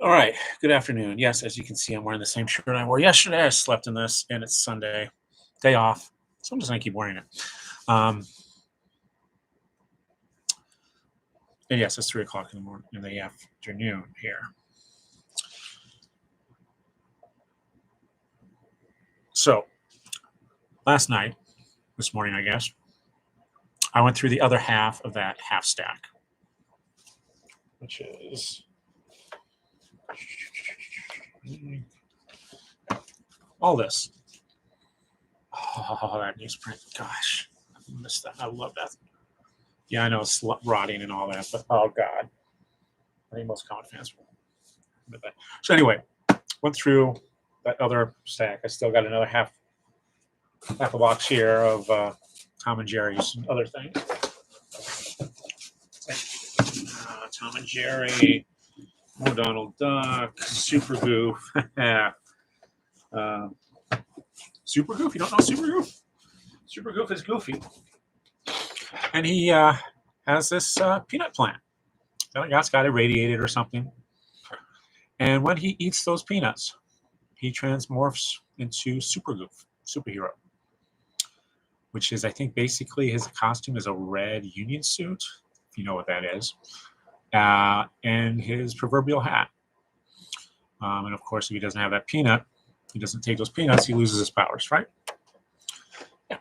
All right. Good afternoon. Yes, as you can see, I'm wearing the same shirt I wore yesterday. I slept in this, and it's Sunday, day off, so I'm just gonna keep wearing it. Um, and yes, it's 3 o'clock in the morning, in the afternoon here. So last night, this morning, I guess, I went through the other half of that half stack, which is all this. Oh, that newsprint. Gosh, I missed that. I love that. Yeah, I know it's rotting and all that, but oh god, I think most comic fans will admit that. So anyway, went through that other stack. I still got another half a box here of Tom and Jerry's and other things. Tom and Jerry, more Donald Duck, Super Goof. Super Goof? You don't know Super Goof? Super Goof is goofy. And he has this peanut plant. The guy's got irradiated or something. And when he eats those peanuts, he transmorphs into Super Goof, superhero. Which is, I think, basically his costume is a red Union suit, if you know what that is, and his proverbial hat. And of course, if he doesn't have that peanut, he doesn't take those peanuts, he loses his powers, right? Yeah.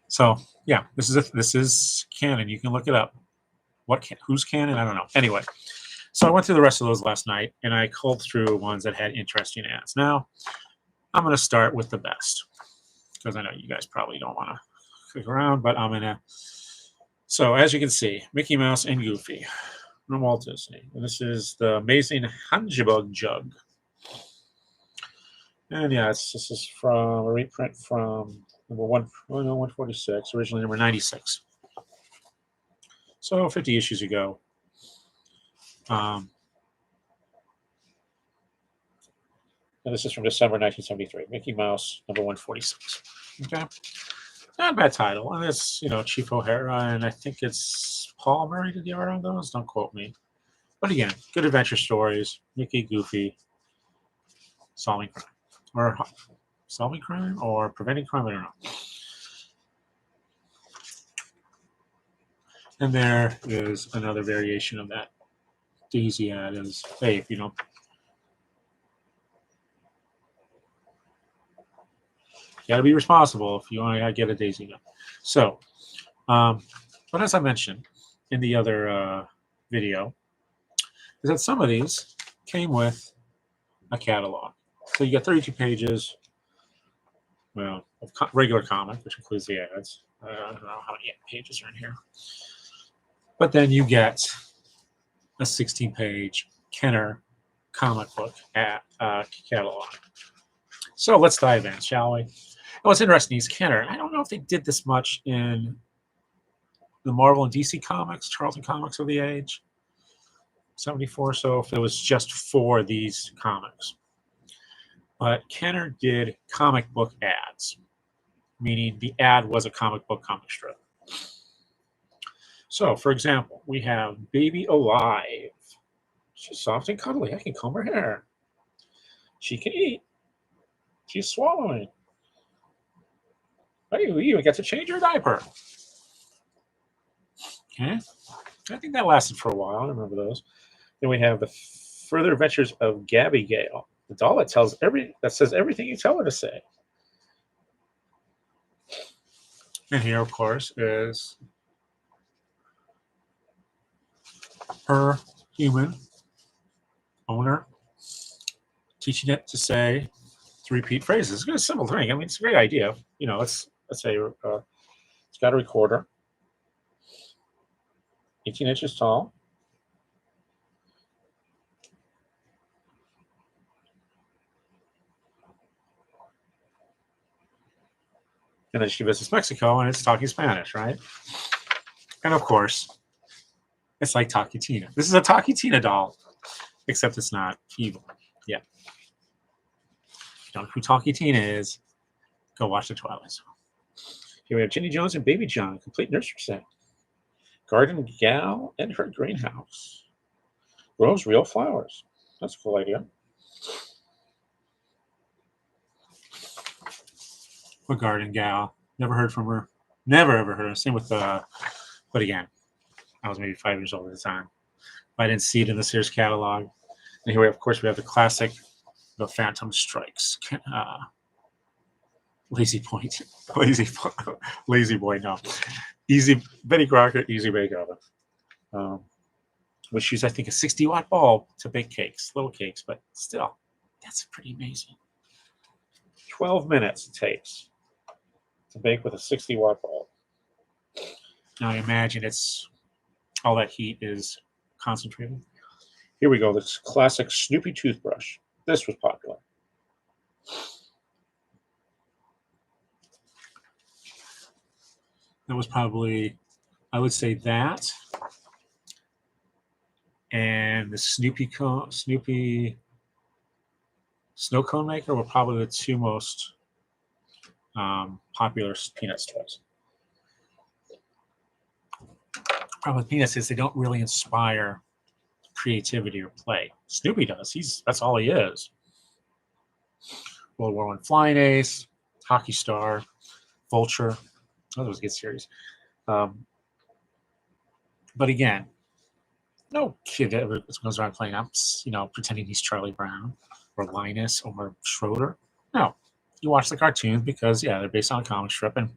So yeah, this is canon. You can look it up. Who's canon? I don't know. Anyway, so I went through the rest of those last night, and I culled through ones that had interesting ads. Now, I'm going to start with the best, because I know you guys probably don't want to click around, but I'm going to. So as you can see, Mickey Mouse and Goofy from Walt Disney. And this is the Amazing Hunchbug Jug. And yeah, this is from a reprint from number 146, originally number 96. So 50 issues ago. And this is from December 1973. Mickey Mouse, number 146. Okay. Not a bad title. And it's, Chief O'Hara, and I think it's Paul Murray did the art on those. Don't quote me. But again, good adventure stories. Mickey, Goofy, solving crime. Or solving crime or preventing crime, I don't know. And there is another variation of that Daisy ad is, hey, if you don't, you got to be responsible if you want to get a Daisy gun. So, but as I mentioned in the other video, is that some of these came with a catalog. So you get 32 pages, well, of regular comic, which includes the ads. I don't know how many pages are in here. But then you get a 16-page Kenner comic book catalog. So let's dive in, shall we? And what's interesting is Kenner. I don't know if they did this much in the Marvel and DC comics, Charlton Comics of the age, 74. So if it was just for these comics. But Kenner did comic book ads, meaning the ad was a comic book comic strip. So, for example, we have Baby Alive. She's soft and cuddly. I can comb her hair. She can eat. She's swallowing. Hey, we even get to change her diaper. Okay. I think that lasted for a while. I remember those. Then we have the Further Adventures of Gabby Gale, the doll that says everything you tell her to say. And here, of course, is her human owner teaching it to repeat phrases. It's a simple thing. I mean, it's a great idea. Let's say it's got a recorder, 18 inches tall. And then she visits Mexico, and it's talking Spanish, right? And of course, it's like Talkie Tina. This is a Talkie Tina doll, except it's not evil. Yeah. If you don't know who Talkie Tina is, go watch The Twilight Zone. Here we have Ginny Jones and Baby John, complete nursery set. Garden Gal and her greenhouse. grows real flowers. That's a cool idea. A garden gal. Never heard from her. Never ever heard of her. Same with, but again, I was maybe 5 years old at the time. I didn't see it in the Sears catalog. And here, of course, we have the classic, the Phantom Strikes. Lazy Point. Lazy Boy, no. Easy, Betty Crocker, Easy Bake Oven. Which uses, I think, a 60-watt bulb to bake cakes, little cakes, but still, that's pretty amazing. 12 minutes it takes to bake with a 60-watt bulb. Now, I imagine it's all that heat is concentrated. Here we go, this classic Snoopy toothbrush. This was popular. That was probably, I would say that, and the Snoopy Snow Cone Maker were probably the two most popular Peanuts toys. Problem with Peanuts is they don't really inspire creativity or play. Snoopy does. That's all he is. World War I Flying Ace, Hockey Star, Vulture. Oh, that was a good series. But again, no kid ever goes around playing up, pretending he's Charlie Brown or Linus or Schroeder. No, you watch the cartoons because, yeah, they're based on a comic strip, and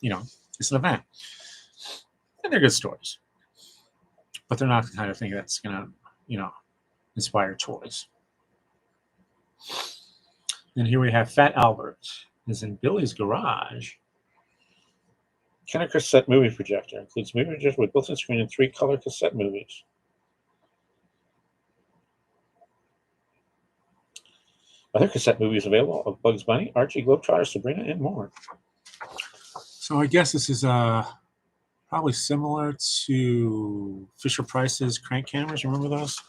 it's an event, and they're good stories. But they're not the kind of thing that's gonna, inspire toys. And here we have Fat Albert is in Billy's garage. Kenner cassette movie projector includes movie projector with built-in screen and 3-color cassette movies. Other cassette movies available of Bugs Bunny, Archie, Globetrotter, Sabrina, and more. So I guess this is probably similar to Fisher-Price's crank cameras. Remember those?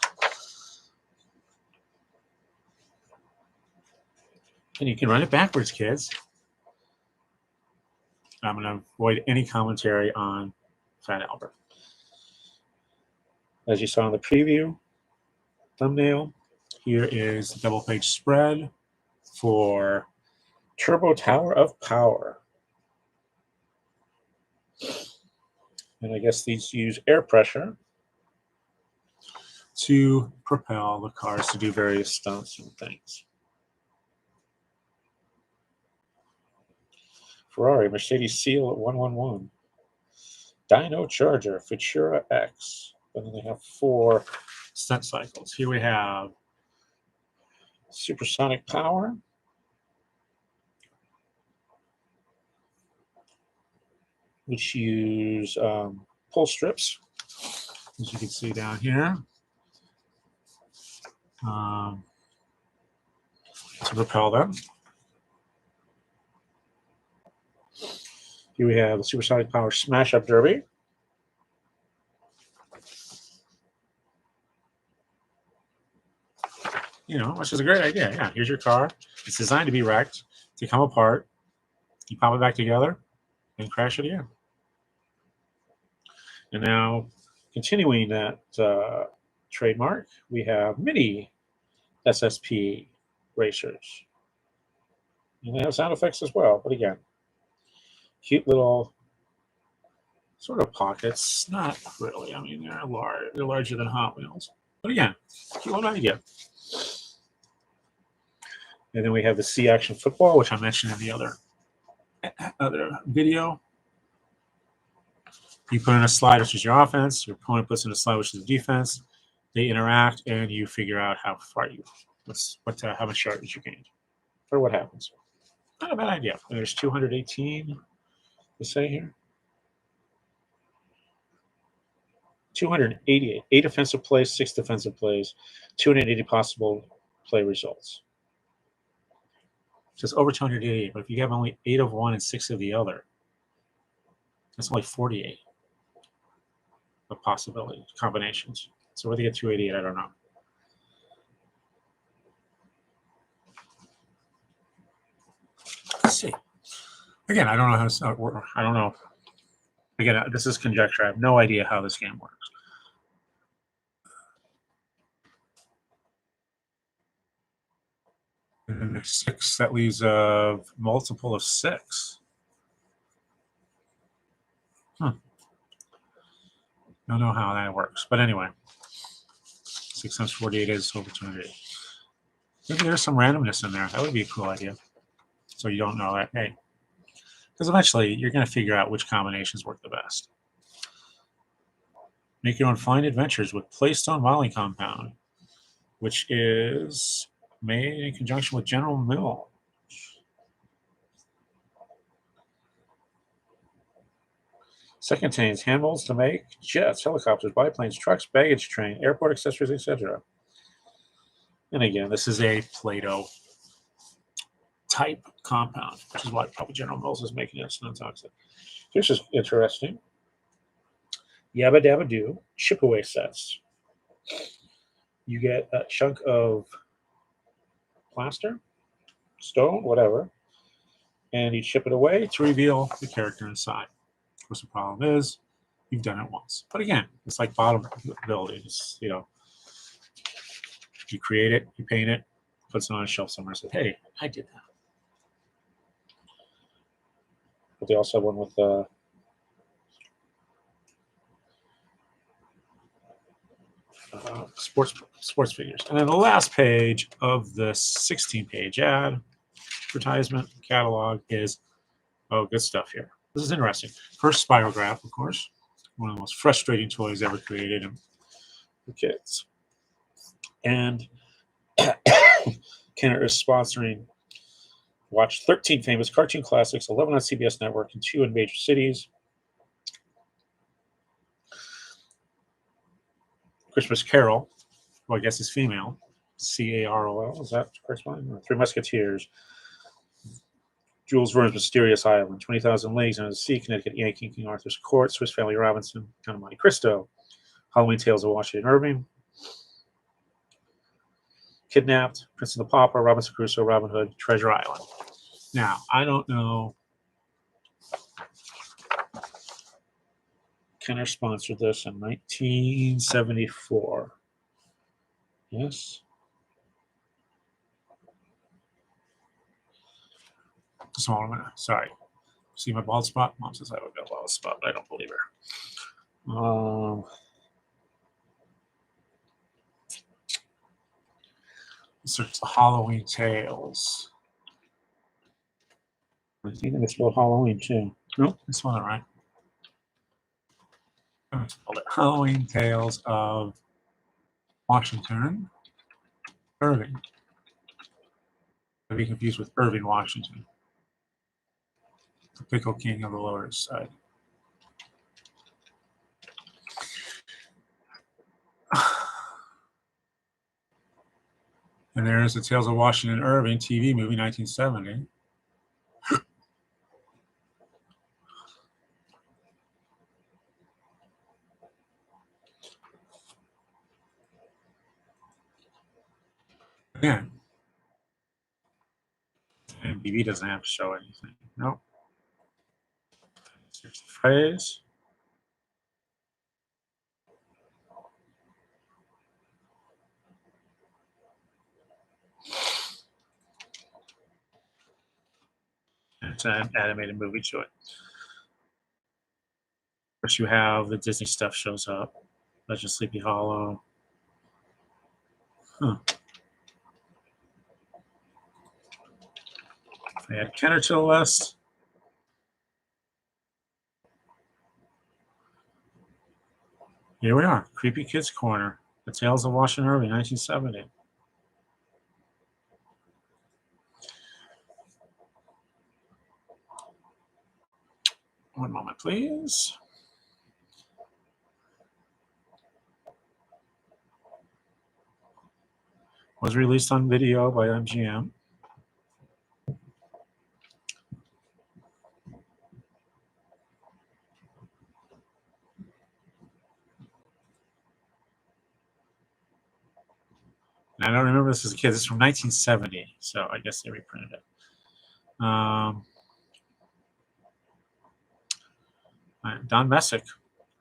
And you can run it backwards, kids. I'm going to avoid any commentary on Fat Albert. As you saw in the preview thumbnail, here is the double-page spread for Turbo Tower of Power. And I guess these use air pressure to propel the cars to do various stunts and things. Ferrari, Mercedes Seal at 111. Dyno Charger, Futura X. And then they have 4 stunt cycles. Here we have Supersonic Power. Which use pull strips, as you can see down here, to propel them. Here we have the Supersonic Power Smash Up Derby. Which is a great idea. Yeah, here's your car. It's designed to be wrecked, to come apart. You pop it back together and crash it again. And now, continuing that trademark, we have mini SSP racers. And they have sound effects as well, but again, cute little sort of pockets. Not really. I mean, they're large. They're larger than Hot Wheels. But again, cute little idea. And then we have the C-Action Football, which I mentioned in the other video. You put in a slide, which is your offense. Your opponent puts in a slide, which is the defense. They interact, and you figure out how far how much yardage you gained, or what happens. Not a bad idea. And there's 218 to say here. 288. 8 offensive plays, 6 defensive plays, 280 possible play results. So it's over 288. But if you have only 8 of one and 6 of the other, that's only 48 of possibility combinations. So whether you get 288, I don't know. Let's see. Again, I don't know how this works. I don't know. Again, this is conjecture. I have no idea how this game works. And then there's 6, that leaves a multiple of 6. Don't know how that works, but anyway, 6 times 48 is over 208. Maybe there's some randomness in there. That would be a cool idea. So you don't know that, hey, because eventually you're going to figure out which combinations work the best. Make your own fine adventures with Playstone Modeling Compound, which is made in conjunction with General Mills. Set contains hand molds to make jets, helicopters, biplanes, trucks, baggage train, airport accessories, etc. And again, this is a Play-Doh type compound, which is why probably General Mills is making it non-toxic. This is interesting. Yabba Dabba Doo chip away sets. You get a chunk of plaster, stone, whatever, and you chip it away to reveal the character inside. Of course, the problem is you've done it once. But again, it's like bottom building. It's, you know, you create it, you paint it, puts it on a shelf somewhere and says, hey, I did that. But they also have one with sports figures. And then the last page of the 16-page advertisement catalog is, oh, good stuff here. This is interesting. First Spirograph, of course, one of the most frustrating toys ever created for kids. And Kenner is sponsoring. Watch 13 famous cartoon classics, 11 on CBS Network, and 2 in major cities. Christmas Carol, who I guess is female, Carol, is that corresponding? 3 Musketeers, Jules Verne's Mysterious Island, 20,000 Leagues Under the Sea, Connecticut Yankee, King Arthur's Court, Swiss Family Robinson, Count of Monte Cristo, Halloween Tales of Washington Irving, Kidnapped, Prince of the Pauper, Robinson Crusoe, Robin Hood, Treasure Island. Now, I don't know. Kenner sponsored this in 1974. Yes. Small minute. Sorry. See my bald spot? Mom says I have a bald spot, but I don't believe her. Search the Halloween Tales. I think it's spelled Halloween too. Nope, I spelled it right. I spelled it Halloween Tales of Washington Irving. I'd be confused with Irving Washington, the Pickle King of the Lower East Side. And there's the Tales of Washington Irving TV movie, 1970. Again, MTV doesn't have to show anything. Nope. Here's the phrase. It's an animated movie to it. Of course, you have the Disney stuff shows up. Legend of Sleepy Hollow. Huh. If I add Kenner to the list. Here we are. Creepy Kids Corner. The Tales of Washington Irving, 1970. One moment, please. Was released on video by MGM. And I don't remember this as a kid. This is from 1970, so I guess they reprinted it. Don Messick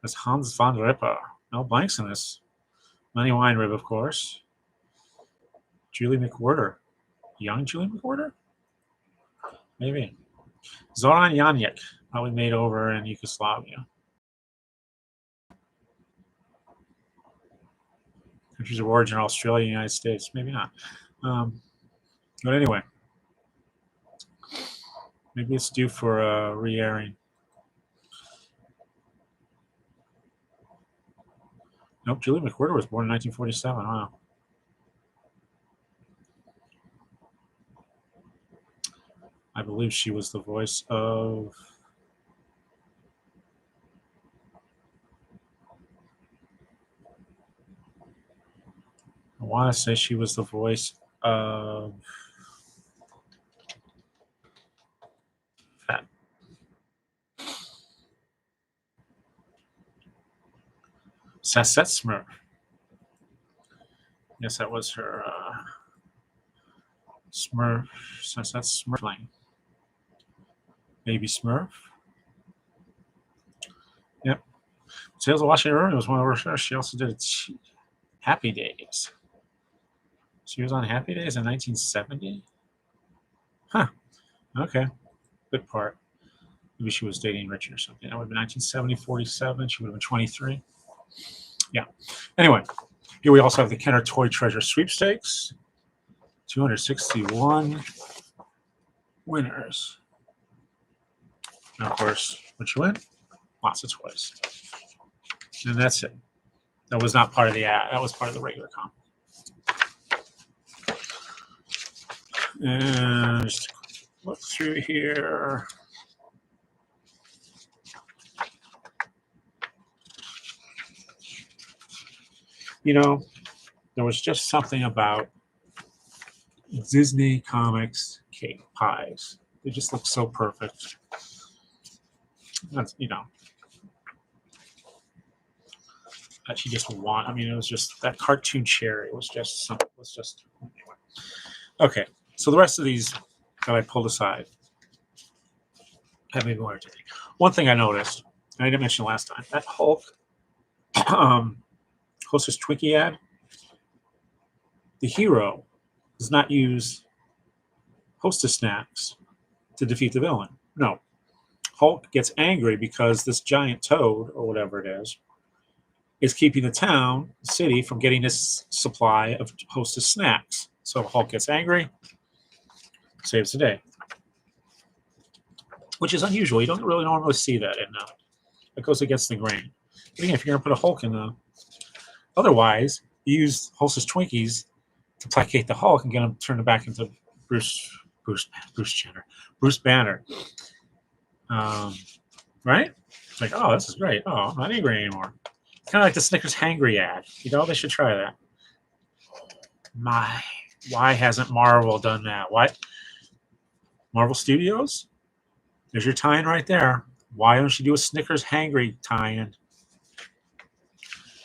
as Hans von Ripper. No blanks in this. Lenny Weinrib, of course. Julie McWhirter. Young Julie McWhorter? Maybe. Zoran Janjek, probably made over in Yugoslavia. Countries of origin: Australia, United States. Maybe not. But anyway, maybe it's due for a re-airing. Nope, Julie McWhorter was born in 1947. Wow. I believe she was the voice of... I want to say she was the voice of... Sassette Smurf. Yes, that was her Smurf. Sassette Smurfling. Baby Smurf. Yep. Tales of Washington Irving was one of her shows. She also did Happy Days. She was on Happy Days in 1970? Huh. Okay. Good part. Maybe she was dating Richard or something. That would have been 1970, 47. She would have been 23. Yeah. Anyway, here we also have the Kenner Toy Treasure Sweepstakes. 261 winners. And of course, what you win? Lots of toys. And that's it. That was not part of the ad. That was part of the regular comp. And just look through here. You know, there was just something about Disney comics cake pies. They just look so perfect. That's, you know, that you just want. I mean, it was just that cartoon cherry was just something. Was just anyway. Okay, so the rest of these that I pulled aside have maybe more today. One thing I noticed, and I didn't mention last time, that Hulk Hostess Twinkie ad. The hero does not use Hostess snacks to defeat the villain. No. Hulk gets angry because this giant toad, or whatever it is keeping the town, the city, from getting this supply of Hostess snacks. So Hulk gets angry, saves the day. Which is unusual. You don't really normally see that. And it goes against the grain. But again, if you're going to put a Hulk in the... Otherwise, you use Hostess Twinkies to placate the Hulk and get him turned back into Bruce Banner. Right? It's like, oh, this is great. Oh, I'm not angry anymore. It's kind of like the Snickers Hangry ad. You know, they should try that. Why hasn't Marvel done that? Why? Marvel Studios? There's your tie-in right there. Why don't you do a Snickers Hangry tie-in?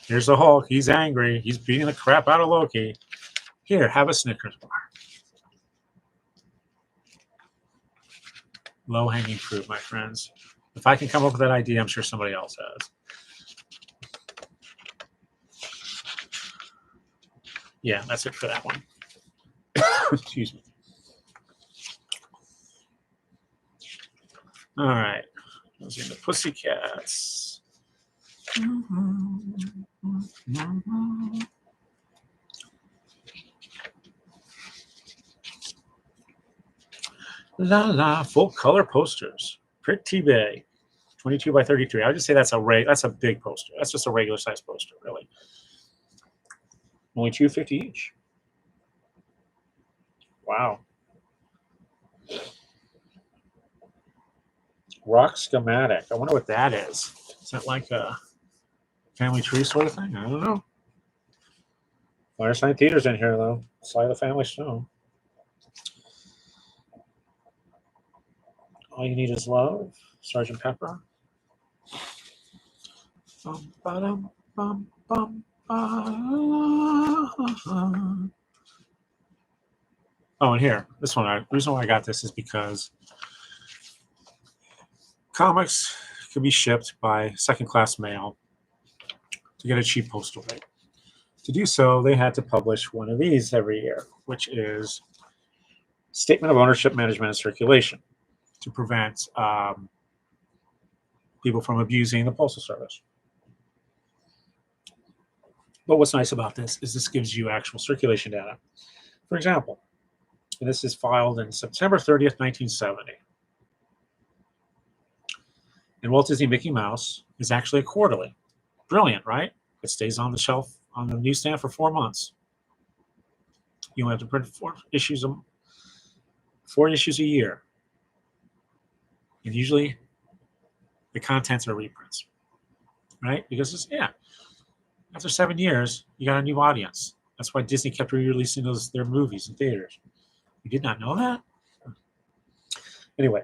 Here's the Hulk. He's angry. He's beating the crap out of Loki. Here, have a Snickers bar. Low-hanging fruit, my friends. If I can come up with that idea, I'm sure somebody else has. Yeah, that's it for that one. Excuse me. All right. Those are the Pussycats. La la, full color posters. Pretty big. 22 by 33. I would just say that's a big poster. That's just a regular size poster, really. Only $2.50 each. Wow. Rock schematic. I wonder what that is. Is that like a family tree sort of thing? I don't know. Fireside Theater's in here, though. Sly the Family Stone. All You Need Is Love. Sgt. Pepper. Bum, bum, bum, Oh, and here, this one. The reason why I got this is because comics can be shipped by second-class mail to get a cheap postal rate. To do so, they had to publish one of these every year, which is Statement of ownership, management, and circulation to prevent people from abusing the postal service. But what's nice about this is this gives you actual circulation data. For example, and this is filed in September 30th, 1970. And Walt Disney Mickey Mouse is actually a quarterly. Brilliant, right? It stays on the shelf on the newsstand for 4 months. You only have to print four issues a year. And usually the contents are reprints, right? Because after 7 years, you got a new audience. That's why Disney kept re-releasing their movies in theaters. You did not know that? Anyway,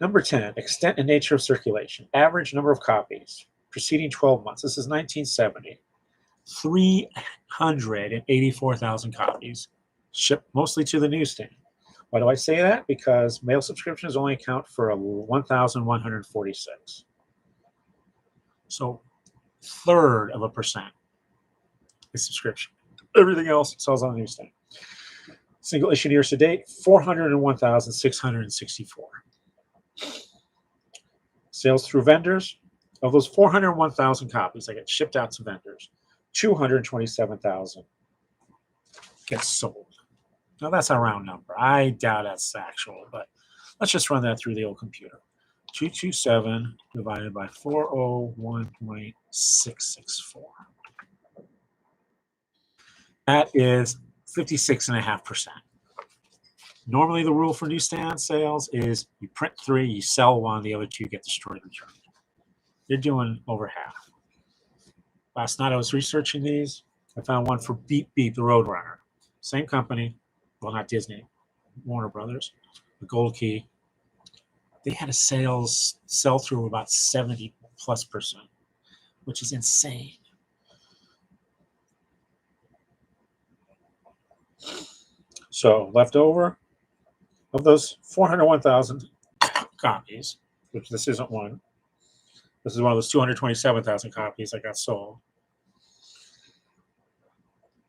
number 10, extent and nature of circulation. Average number of copies preceding 12 months. This is 1970. 384,000 copies shipped mostly to the newsstand. Why do I say that? Because mail subscriptions only account for 1,146. So 1/3% is subscription. Everything else sells on the newsstand. Single issue years to date, 401,664. Sales through vendors. Of those 401,000 copies that get shipped out to vendors, 227,000 get sold. Now that's a round number. I doubt that's actual, but let's just run that through the old computer. 227 divided by 401.664. That is 56.5%. Normally, the rule for newsstand sales is you print 3, you sell 1, the other 2 get destroyed and returned. They're doing over half. Last night I was researching these. I found one for Beep Beep, the Roadrunner. Same company. Well, not Disney. Warner Brothers. The Gold Key. They had a sell-through of about 70+%, which is insane. So left over of those 401,000 copies, which this isn't one. This is one of those 227,000 copies that got sold.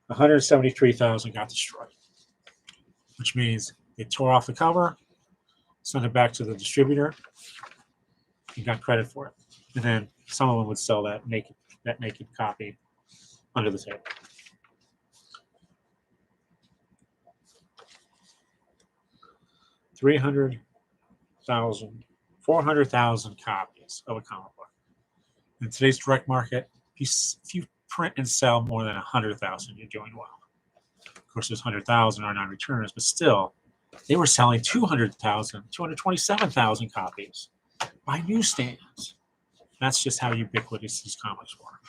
173,000 got destroyed, which means they tore off the cover, sent it back to the distributor, and got credit for it. And then some of them would sell that naked copy under the table. $400,000 copies of a comic book. In today's direct market, if you print and sell more than 100,000, you're doing well. Of course, those 100,000 are non-returners, but still, they were selling 227,000 copies by newsstands. That's just how ubiquitous these comics were.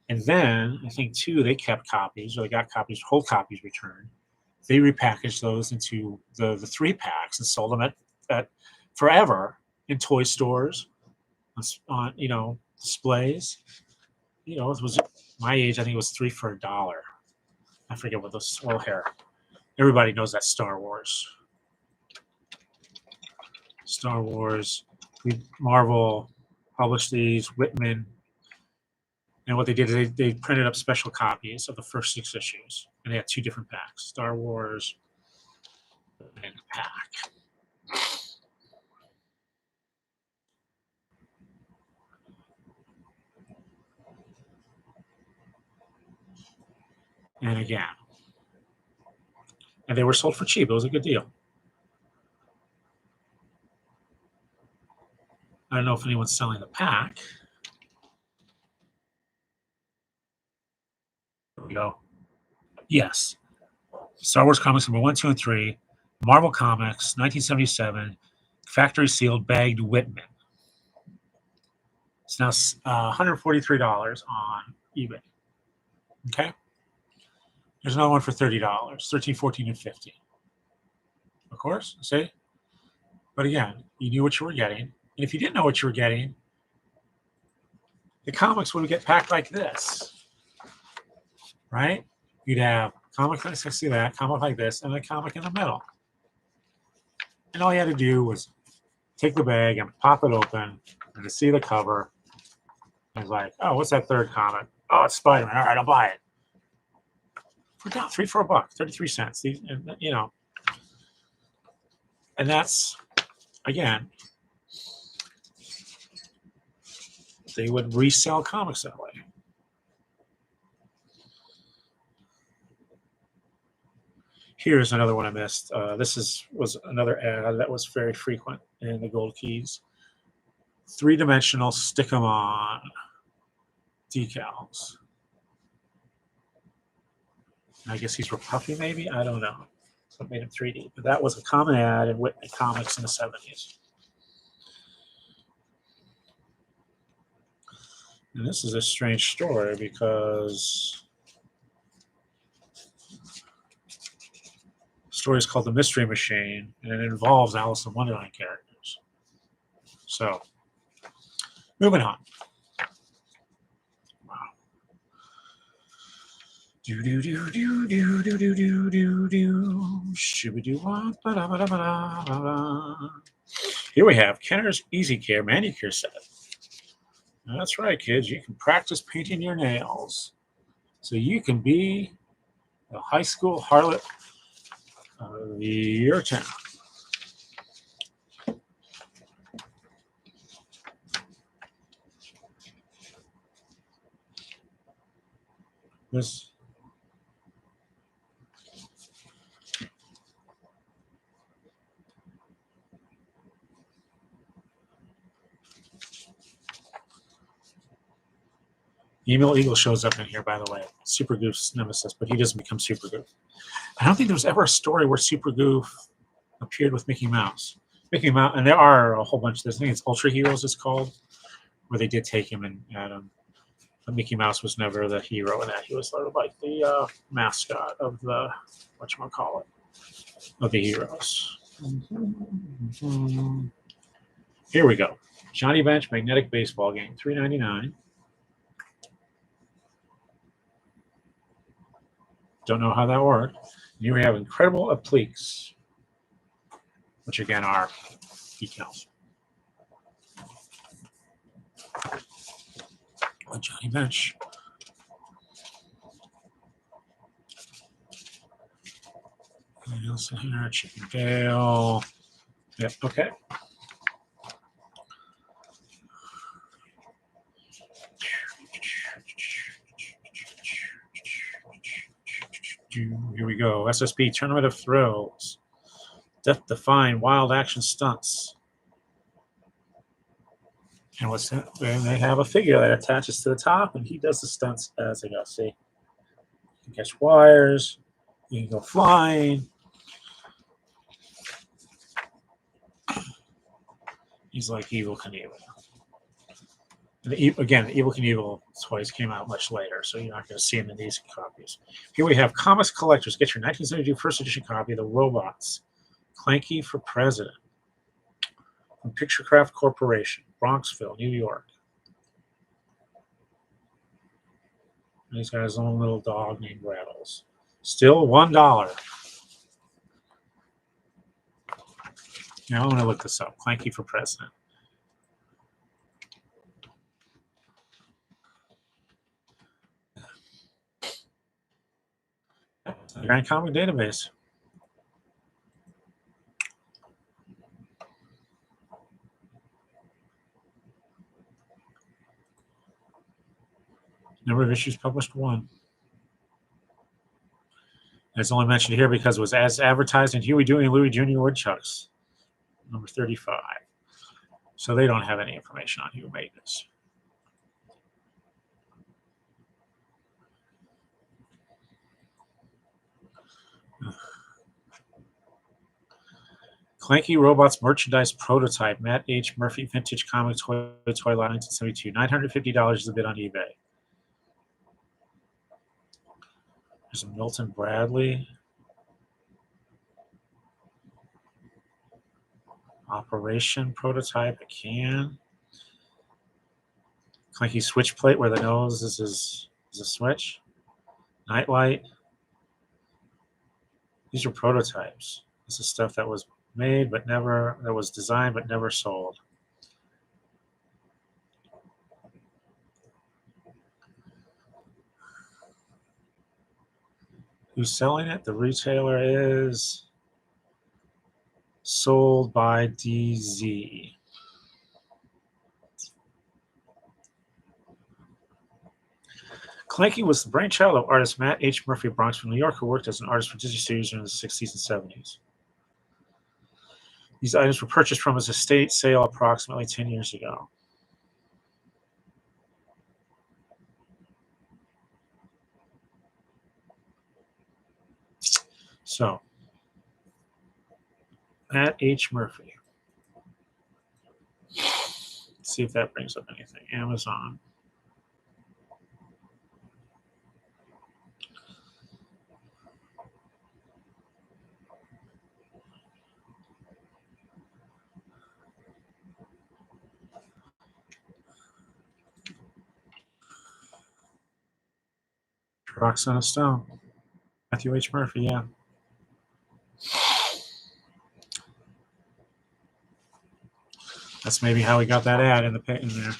And then, I think, too, they kept copies, or they got copies, whole copies returned. They repackaged those into the 3-packs and sold them at forever in toy stores, on displays. It was my age. I think it was 3 for $1. I forget what those. Well, here, everybody knows that Star Wars. Marvel published these. Whitman. And what they did is they printed up special copies of the first 6 issues, and they had 2 different packs: Star Wars and pack. And again, and they were sold for cheap. It was a good deal. I don't know if anyone's selling the pack. There we go. Yes. Star Wars Comics number 1, 2, and 3. Marvel Comics, 1977. Factory sealed, bagged Whitman. It's now $143 on eBay. Okay. There's another one for $30, $13, $14, and $15. Of course, see? But again, you knew what you were getting. And if you didn't know what you were getting, the comics would get packed like this, right? You'd have comic like see that, comic like this, and a comic in the middle. And all you had to do was take the bag and pop it open and to see the cover. It's like, oh, what's that third comic? Oh, it's Spider-Man. All right, I'll buy it. For $3 for $1, 33 cents. These, And that's, again, they would resell comics that way. Here's another one I missed. Was another ad that was very frequent in the Gold Keys. Three-dimensional stick 'em on decals. I guess these were puffy, maybe? I don't know. So it made them 3D. But that was a common ad in Whitney Comics in the 70s. And this is a strange story because the story is called The Mystery Machine, and it involves Alice in Wonderland characters. So, moving on. Wow. Do do do do do do do do do do. Shoo-ba-doo-wah, ba-da-ba-da-ba-da. Here we have Kenner's Easy Care manicure set. That's right, kids. You can practice painting your nails, so you can be the high school harlot of your town. This Emil Eagle shows up in here, by the way. Super Goof's nemesis, but he doesn't become Super Goof. I don't think there was ever a story where Super Goof appeared with Mickey Mouse. Mickey Mouse, and there are a whole bunch of this. I think it's Ultra Heroes, it's called, where they did take him and add him. But Mickey Mouse was never the hero in that. He was sort of like the mascot of the, whatchamacallit, of the heroes. Here we go. Johnny Bench Magnetic Baseball Game, $3.99. Don't know how that worked. Here we have Incredible Appliques, which again are decals. Johnny Bench. Nielsen here, Chicken Dale. Yep, okay. Here we go. SSP Tournament of Thrills. Death Defying Wild Action Stunts. And what's that? And they have a figure that attaches to the top, and he does the stunts as they go. See, you can catch wires, you can go flying. He's like Evel Knievel. Again, the Evel Knievel toys came out much later, so you're not going to see them in these copies. Here we have Comics Collectors. Get your 1972 first edition copy of The Robots. Clanky for President. From Picturecraft Corporation, Bronxville, New York. And he's got his own little dog named Rattles. Still $1. Now I'm going to look this up. Clanky for President. Grand Comic Database. Number of issues published, 1. It's only mentioned here because it was as advertised in Huey, Dewey, and Louie Jr. Woodchucks, number 35. So they don't have any information on who made this. Clanky Robots Merchandise Prototype, Matt H. Murphy Vintage Comic Toy Line 1972. $950 is a bid on eBay. There's a Milton Bradley. Operation Prototype, a can. Clanky switch plate where the nose is a switch. Nightlight. These are prototypes. This is stuff that was made but never, that was designed but never sold. Who's selling it? The retailer is Sold by DZ. Clanky was the brainchild of artist Matt H. Murphy of Bronx, New York, who worked as an artist for Disney Studios in the 60s and 70s. These items were purchased from his estate sale approximately 10 years ago. So, Matt H. Murphy. Let's see if that brings up anything. Amazon. Rocks on a Stone. Matthew H. Murphy, yeah. That's maybe how we got that ad in there.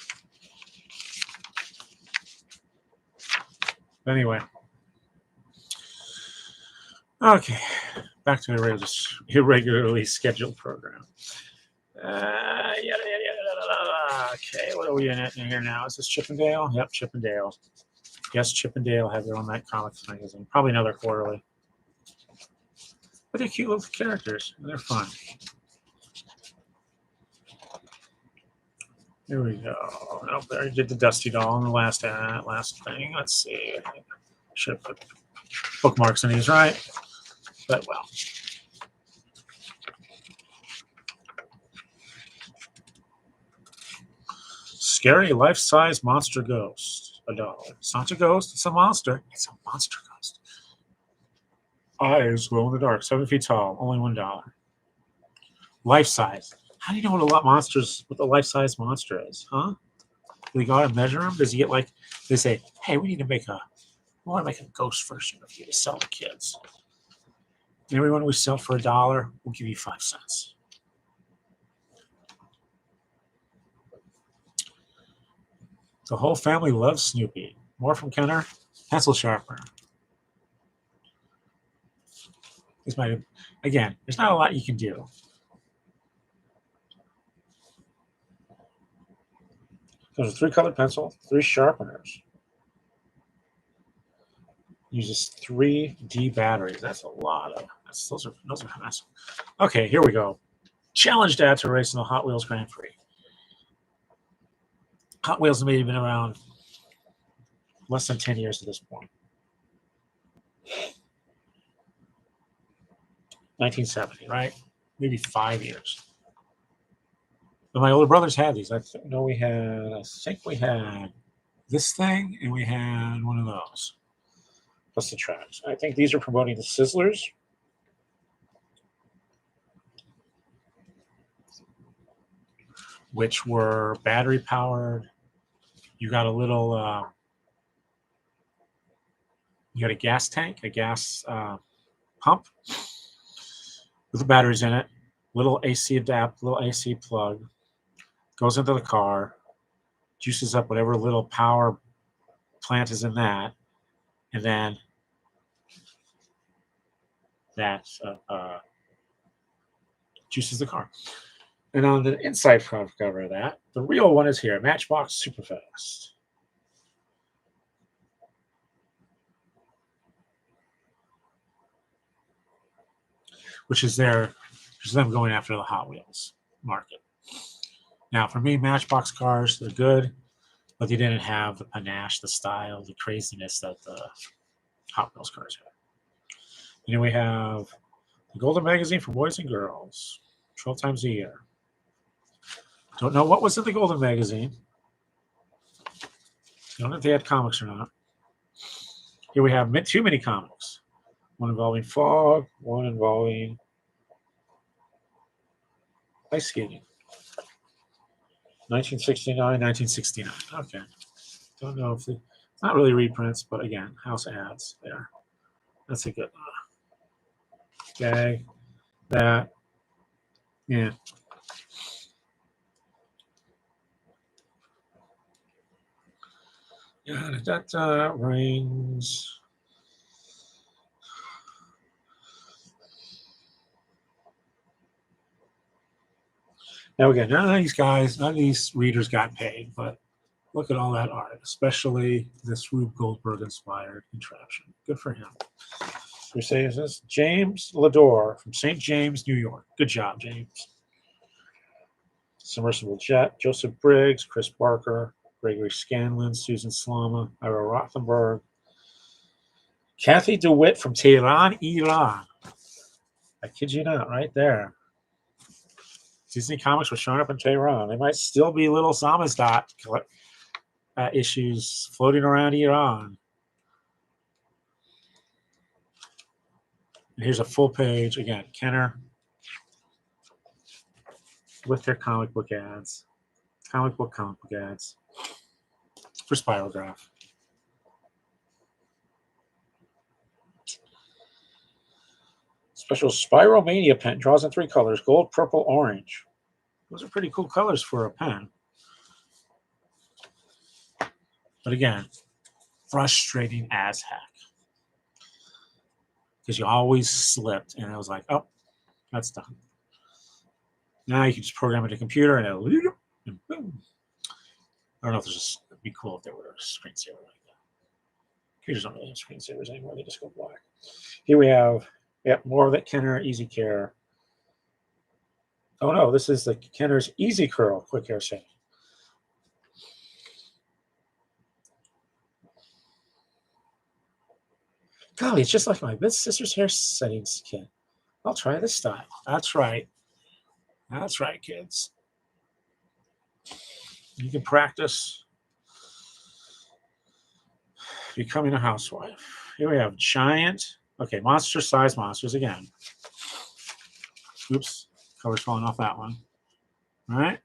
But anyway. Okay. Back to the irregularly scheduled program. Okay, what are we in here now? Is this Chippendale? Yep, Chippendale. Yes, Chippendale have their own Night Comics magazine. Probably another quarterly. But they're cute little characters. They're fun. Here we go. Nope, there did the Dusty Doll on the last thing. Let's see. Should have put bookmarks in these, right? But well. Scary life-size monster ghost. $1. It's not a ghost, it's a monster. It's a monster ghost. Eyes glow in the dark, 7 feet tall, only $1. Life-size. How do you know what a life-size monster is, huh? Do they go out and measure him? Does he get like, they say, hey, we want to make a ghost version of you to sell to kids. And everyone we sell for $1, we'll give you 5 cents. The whole family loves Snoopy. More from Kenner. Pencil sharpener. Again, there's not a lot you can do. There's a 3-colored pencil, 3 sharpeners. Uses 3D batteries. That's a lot of. Those are massive. Okay, here we go. Challenge Dad to race in the Hot Wheels Grand Prix. Hot Wheels have maybe been around less than 10 years at this point. 1970, right? Maybe 5 years. But my older brothers had these. I think we had this thing, and we had one of those. Plus the tracks. I think these are promoting the Sizzlers. Which were battery powered. You got a little, you got a gas tank, a gas pump with the batteries in it. Little AC plug. Goes into the car, juices up whatever little power plant is in that, and then that juices the car. And on the inside cover of that, the real one is here, Matchbox Superfast. Which is them going after the Hot Wheels market. Now, for me, Matchbox cars, they're good, but they didn't have the panache, the style, the craziness that the Hot Wheels cars had. And then we have the Golden Magazine for boys and girls, 12 times a year. Don't know what was in the Golden Magazine. Don't know if they had comics or not. Here we have too many comics. One involving fog, one involving ice skating. 1969, 1969. Okay. Don't know if it's not really reprints, but again, house ads there. That's a good gag. That. Yeah. Yeah, that rings. Now again, none of these guys, none of these readers got paid, but look at all that art, especially this Rube Goldberg inspired contraption. Good for him. We say is this James Lador from St. James, New York. Good job, James. Submersible Jet, Joseph Briggs, Chris Barker, Gregory Scanlon, Susan Slama, Ira Rothenberg, Kathy DeWitt from Tehran, Iran. I kid you not, right there. Disney Comics were showing up in Tehran. There might still be little Samizdat issues floating around Iran. And here's a full page again. Kenner with their comic book ads, comic book ads for Spirograph. Special Spiromania pen draws in 3 colors: gold, purple, orange. Those are pretty cool colors for a pen. But again, frustrating as heck. Because you always slipped, and I was like, oh, that's done. Now you can just program it in a computer, and it'll, and boom. I don't know if it'd be cool if there were a screensaver like that. Computers don't really have screensavers anymore; they just go black. Here we have, more of that Kenner Easy Care. Oh no, this is the Kenner's Easy Curl Quick Hair Set. Golly, it's just like my big sister's hair settings kit. I'll try this style. That's right. That's right, kids. You can practice becoming a housewife. Here we have giant, monster-sized monsters again. Oops, color's falling off that one. All right.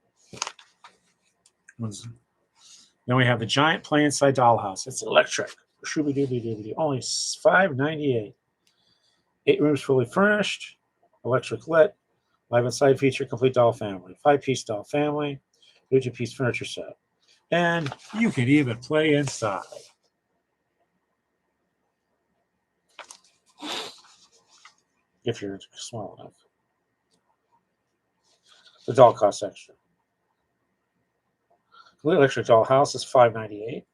Then we have the giant play inside dollhouse. It's electric. Shooby-dooby-dooby-doo. Only $5.98. 8 rooms fully furnished. Electric lit. Live inside feature complete doll family. 5-piece doll family. 32-piece furniture set. And you can even play inside. If you're small enough. The doll costs extra. The electric doll house is $5.98.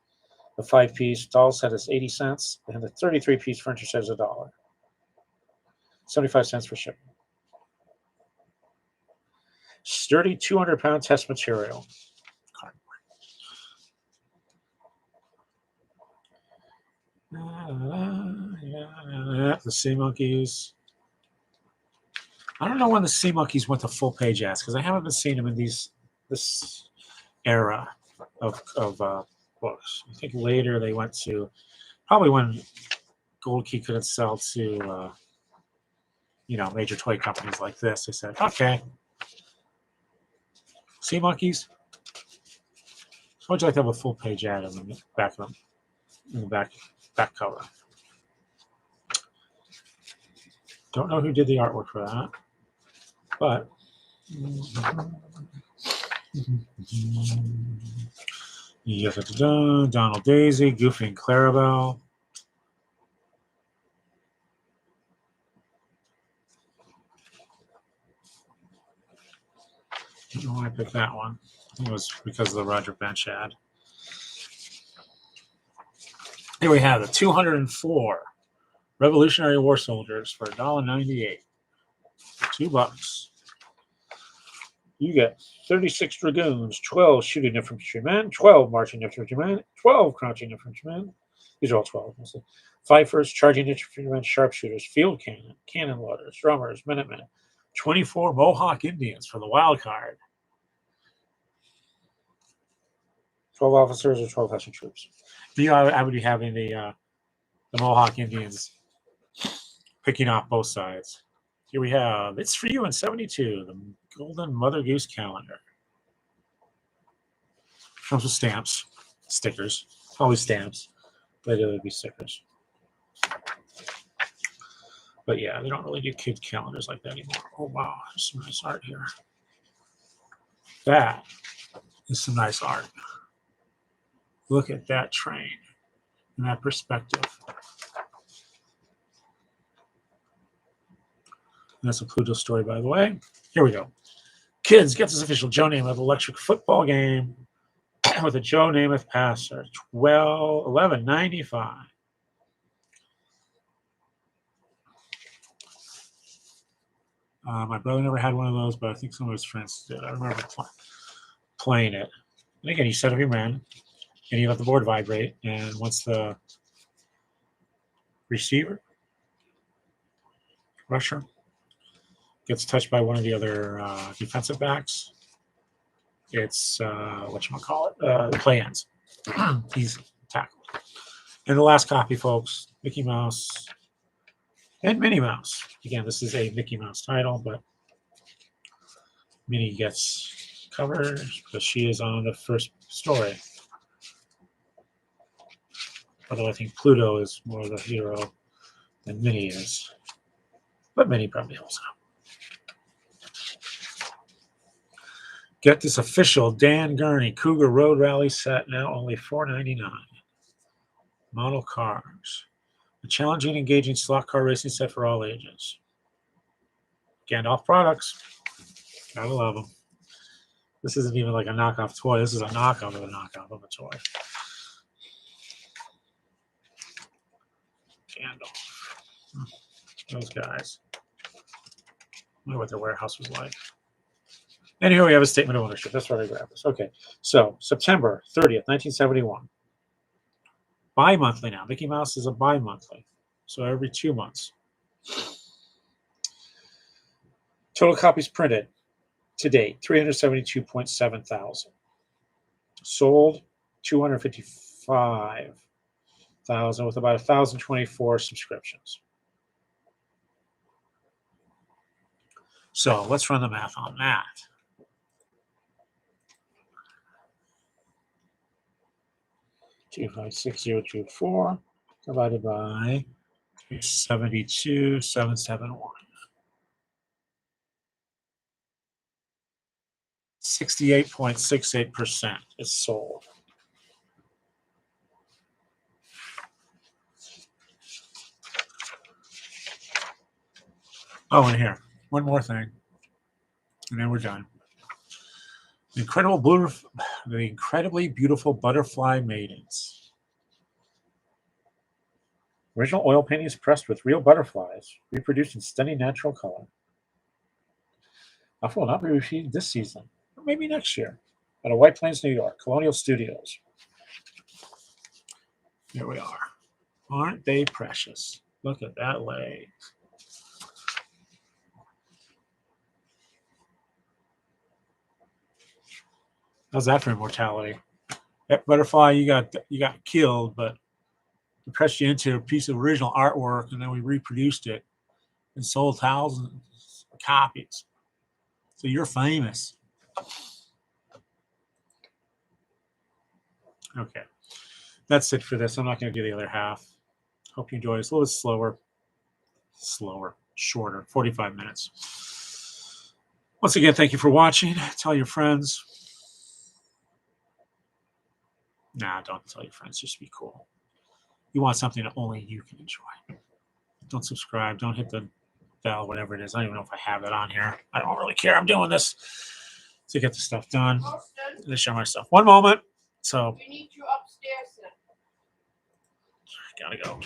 The 5-piece doll set is 80 cents, and the 33-piece furniture set is $1. 75 cents for shipping. Sturdy 200-pound test material. The Sea Monkeys. I don't know when the Sea Monkeys went to full page ads because I haven't been seeing them in this era of books. I think later they went to probably when Gold Key couldn't sell to major toy companies like this. They said, okay, Sea Monkeys. So would you like to have a full page ad in the back of them, in the back cover? Don't know who did the artwork for that, but Donald Daisy, Goofy and Clarabelle. I don't know why I picked that one. I think it was because of the Roger Bench ad. Here we have the 204 Revolutionary War Soldiers for $1.98. $2. You get 36 Dragoons, 12 shooting infantrymen, 12 marching infantrymen, 12 crouching infantrymen. These are all 12. 5 first charging infantrymen, sharpshooters, field cannon loaders, drummers, minutemen, 24 Mohawk Indians for the wild card. 12 officers or 12 Hessian troops. I would be having the Mohawk Indians picking off both sides. Here we have It's For You in 72, the Golden Mother Goose calendar. Comes with stamps, stickers, always stamps. Later there'd be stickers. But yeah, they don't really do kid calendars like that anymore. Oh wow, there's some nice art here. That is some nice art. Look at that train and that perspective. And that's a Pluto story, by the way. Here we go. Kids, get this official Joe Namath electric football game with a Joe Namath passer. $11.95. My brother never had one of those, but I think some of his friends did. I remember playing it. And again, you set up your man, and you let the board vibrate. And once the receiver, rusher, gets touched by one of the other defensive backs, it's whatchamacallit, the play ends. He's tackled. And the last copy, folks, Mickey Mouse and Minnie Mouse. Again, this is a Mickey Mouse title, but Minnie gets covered because she is on the first story. Although I think Pluto is more the hero than Minnie is. But Minnie probably helps out. Get this official Dan Gurney Cougar Road Rally set, now only $4.99. Model cars. A challenging, engaging slot car racing set for all ages. Gandalf products. Gotta love them. This isn't even like a knockoff toy. This is a knockoff of a knockoff of a toy. Gandalf. Those guys. I wonder what their warehouse was like. And here we have a statement of ownership. That's where I grabbed this. Okay. So, September 30th, 1971. Bi-monthly now. Mickey Mouse is a bi-monthly. So, every 2 months. Total copies printed to date, 372.7 thousand. Sold, 255,000 with about 1,024 subscriptions. So let's run the math on that. $256,024 divided by 72,771. 68.68% is sold. Oh, and here, one more thing, and then we're done. The incredibly beautiful butterfly maidens. Original oil paintings pressed with real butterflies, reproduced in stunning natural color. Offer will not be repeated this season, or maybe next year, at a White Plains, New York, Colonial Studios. Here we are. Aren't they precious? Look at that leg. How's that for immortality? That butterfly, you got killed, but we pressed you into a piece of original artwork, and then we reproduced it and sold thousands of copies. So you're famous. Okay. That's it for this. I'm not going to do the other half. Hope you enjoy. It's a little bit shorter, 45 minutes. Once again, thank you for watching. Tell your friends. Nah, don't tell your friends. Just be cool. You want something that only you can enjoy. Don't subscribe. Don't hit the bell, whatever it is. I don't even know if I have that on here. I don't really care. I'm doing this to get the stuff done. To show myself. One moment. So. We need you upstairs then. Gotta go.